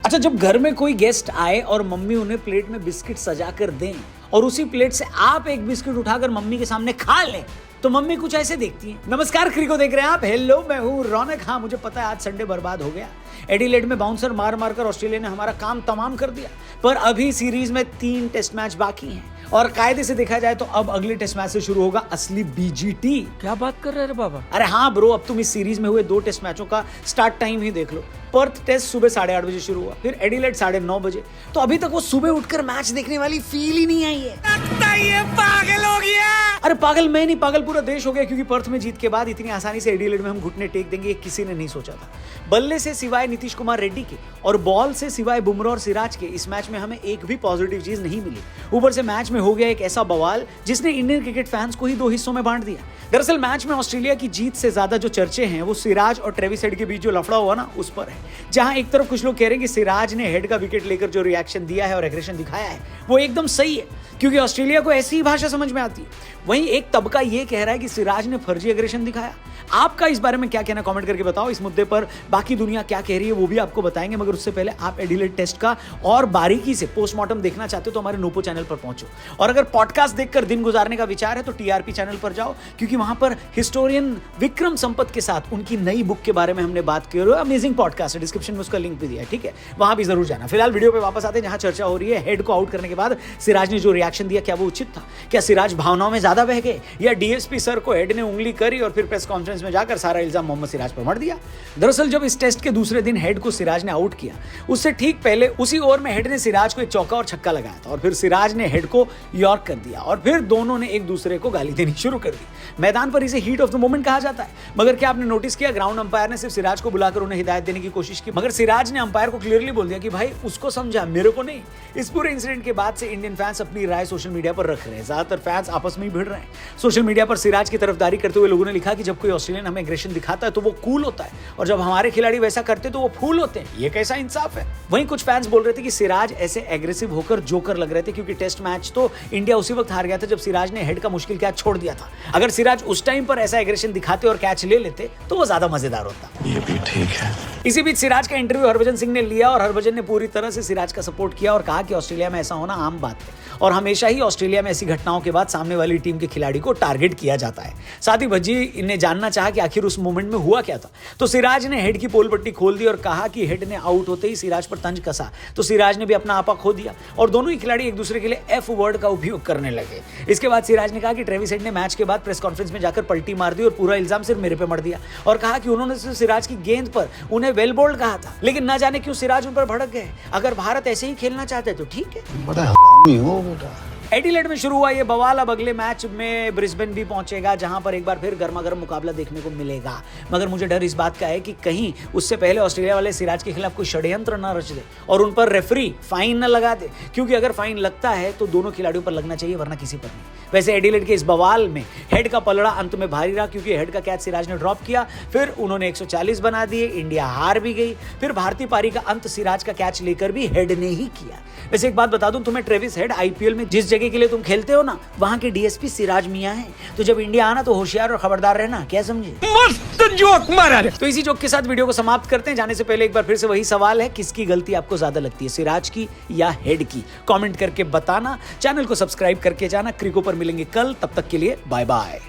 अच्छा, जब घर में कोई गेस्ट आए और मम्मी उन्हें प्लेट में बिस्किट सजा कर दें और उसी प्लेट से आप एक बिस्किट उठाकर मम्मी के सामने खा लें तो मम्मी कुछ ऐसे देखती हैं। नमस्कार, क्रिको देख रहे हैं आप। हेलो, मैं हूँ रौनक। हाँ, मुझे पता है आज संडे बर्बाद हो गया। एडिलेड में बाउंसर मार मार कर ऑस्ट्रेलिया ने हमारा काम तमाम कर दिया, पर अभी सीरीज में 3 टेस्ट मैच बाकी हैं और कायदे से देखा जाए तो अब अगले टेस्ट मैच से शुरू होगा असली बीजीटी। क्या बात कर रहे हैं बाबा? अरे हाँ ब्रो, अब तुम इस सीरीज में हुए 2 टेस्ट मैचों का स्टार्ट टाइम ही देख लो। पर्थ टेस्ट सुबह 8:30 बजे शुरू हुआ, फिर एडिलेड 9:30 बजे। तो अभी तक वो सुबह उठकर मैच देखने वाली फील ही नहीं आई है। ये पागल हो गया। अरे पागल मैं नहीं, पागल पूरा देश हो गया, क्योंकि पर्थ में जीत के बाद इतनी आसानी से एडिलेड में हम घुटने टेक देंगे, ये किसी ने नहीं सोचा था। बल्ले से सिवाय नीतीश कुमार रेड्डी के और बॉल से सिवाय बुमराह और सिराज के इस मैच में हमें एक भी पॉजिटिव चीज नहीं मिली। ऊपर से मैच में हो गया एक ऐसा बवाल जिसने इंडियन क्रिकेट फैंस को ही 2 हिस्सों में बांट दिया। दरअसल मैच में ऑस्ट्रेलिया की जीत से ज्यादा जो चर्चे हैं वो सिराज और ट्रेविस हेड के बीच जो लफड़ा हुआ ना उस पर है। जहां एक तरफ कुछ लोग कह रहे हैं कि सिराज ने हेड का विकेट लेकर जो रिएक्शन दिया है और एग्रेशन दिखाया है वो एकदम सही है, क्योंकि ऑस्ट्रेलिया को ऐसी ही भाषा समझ में आती है। वहीं एक तबका ये कह रहा है कि सिराज ने फर्जी एग्रेशन दिखाया। आपका इस बारे में क्या कहना, कमेंट करके बताओ। इस मुद्दे पर बाकी दुनिया क्या कह रही है वो भी आपको बताएंगे, मगर उससे पहले आप एडिलेड टेस्ट का और बारीकी से पोस्टमार्टम देखना चाहते हो तो हमारे नोपो चैनल पर पहुंचो। और अगर पॉडकास्ट देखकर दिन गुजारने का विचार है तो टीआरपी चैनल पर जाओ, क्योंकि वहां पर हिस्टोरियन विक्रम संपत के साथ उनकी नई बुक के बारे में हमने बात की और अमेजिंग पॉडकास्ट है, डिस्क्रिप्शन में उसका लिंक भी दिया है, ठीक है, वहां भी जरूर जाना। फिलहाल वीडियो पे वापस आते हैं, जहां चर्चा हो रही है हेड को आउट करने के बाद सिराज ने जो रिएक्शन दिया, क्या वो उचित था? क्या सिराज भावनाओं में ज्यादा बह गए, या डीएसपी सर को हेड ने उंगली करी और फिर प्रेस कॉन्फ्रेंस में जाकर सारा इल्जाम मोहम्मद सिराज पर मढ़ दिया? दरअसल जब इस टेस्ट के दूसरे दिन हेड को सिराज ने आउट किया, उससे ठीक पहले उसी ओवर में हेड ने सिराज को एक चौका और छक्का लगाया था और फिर सिराज ने हेड को यॉर्क कर दिया और फिर दोनों ने एक दूसरे को गाली देनी शुरू कर दी। मैदान पर इसे हीट ऑफ द मोमेंट कहा जाता है। मगर क्या आपने नोटिस किया, ग्राउंड अंपायर ने सिर्फ सिराज को बुलाकर उन्हें हिदायत देने की कोशिश की, मगर सिराज ने अंपायर को क्लियरली बोल दिया कि भाई उसको समझा, मेरे को नहीं। इस पूरे इंसिडेंट के बाद से इंडियन फैंस अपनी राय सोशल मीडिया पर रख रहे हैं। ज्यादातर फैंस आपस में ही भिड़ रहे हैं। सोशल मीडिया पर सिराज की तरफदारी करते हुए लोगों ने लिखा कि जब कोई ऑस्ट्रेलियन हमें एग्रेशन दिखाता है तो वो कूल होता है और जब हमारे खिलाड़ी वैसा करते तो वो फूल होते हैं। ये कैसा इंसाफ है? वहीं कुछ फैंस बोल रहे थे कि सिराज ऐसे एग्रेसिव होकर जोकर लग रहे थे, क्योंकि टेस्ट मैच तो इंडिया उसी वक्त हार गया था जब सिराज ने हेड का मुश्किल कैच छोड़ दिया था। अगर सिराज उस टाइम पर ऐसा एग्रेशन दिखाते और कैच ले लेते तो वो ज्यादा मजेदार होता। ये भी ठीक है। इसी बीच सिराज का इंटरव्यू हरभजन सिंह ने लिया और हरभजन ने पूरी तरह से सिराज का सपोर्ट किया और कहा कि ऑस्ट्रेलिया में ऐसा होना आम बात है और हमेशा ही ऑस्ट्रेलिया में ऐसी घटनाओं के बाद सामने वाली टीम के खिलाड़ी को टारगेट किया जाता है। साथ ही भज्जी ने जानना चाहा कि आखिर उस मोमेंट में हुआ क्या था, तो सिराज ने हेड की पोल पट्टी खोल दी और कहा कि हेड ने आउट होते ही सिराज पर तंज कसा तो सिराज ने भी अपना आपा खो दिया और दोनों ही खिलाड़ी एक दूसरे के लिए एफ वर्ड का उपयोग करने लगे। इसके बाद सिराज ने कहा कि ट्रेविस हेड ने मैच के बाद प्रेस कॉन्फ्रेंस में जाकर पलटी मार दी और पूरा इल्जाम सिर्फ मेरे पे मढ़ दिया और कहा कि उन्होंने सिराज की गेंद पर उन्हें वेल बोल्ड कहा था, लेकिन ना जाने क्यों सिराज उन पर भड़क गए। अगर भारत ऐसे ही खेलना चाहते तो ठीक है। बड़ा हरामी हो बेटा। एडिलेड में शुरू हुआ ये बवाल अब अगले मैच में ब्रिस्बेन भी पहुंचेगा, जहां पर एक बार फिर गर्मा गर्म मुकाबला देखने को मिलेगा। मगर मुझे डर इस बात का है कि कहीं उससे पहले ऑस्ट्रेलिया वाले सिराज के खिलाफ कोई षड्यंत्र न रच दे और उन पर रेफरी फाइन न लगा दे, क्योंकि अगर फाइन लगता है तो दोनों खिलाड़ियों पर लगना चाहिए, वरना किसी पर नहीं। वैसे एडिलेड के इस बवाल में हेड का पलड़ा अंत में भारी रहा, क्योंकि हेड का कैच सिराज ने ड्रॉप किया, फिर उन्होंने 140 बना दिए, इंडिया हार भी गई। फिर भारतीय पारी का अंत सिराज का कैच लेकर भी हेड ने ही किया। वैसे एक बात बता दूं तुम्हें, ट्रेविस हेड आईपीएल में जिस जगह के लिए तुम खेलते हो ना, वहां के डीएसपी सिराज मियां हैं, तो जब इंडिया आना तो होशियार और खबरदार रहना, क्या समझे? मस्त जोक मारा रे। तो इसी जोक के साथ वीडियो को समाप्त करते हैं। जाने से पहले एक बार फिर से वही सवाल है, किसकी गलती आपको ज्यादा लगती है, सिराज की या हेड की? कमेंट करके बताना, चैनल को सब्सक्राइब करके जाना। क्रिको पर मिलेंगे कल, तब तक के लिए बाय बाय।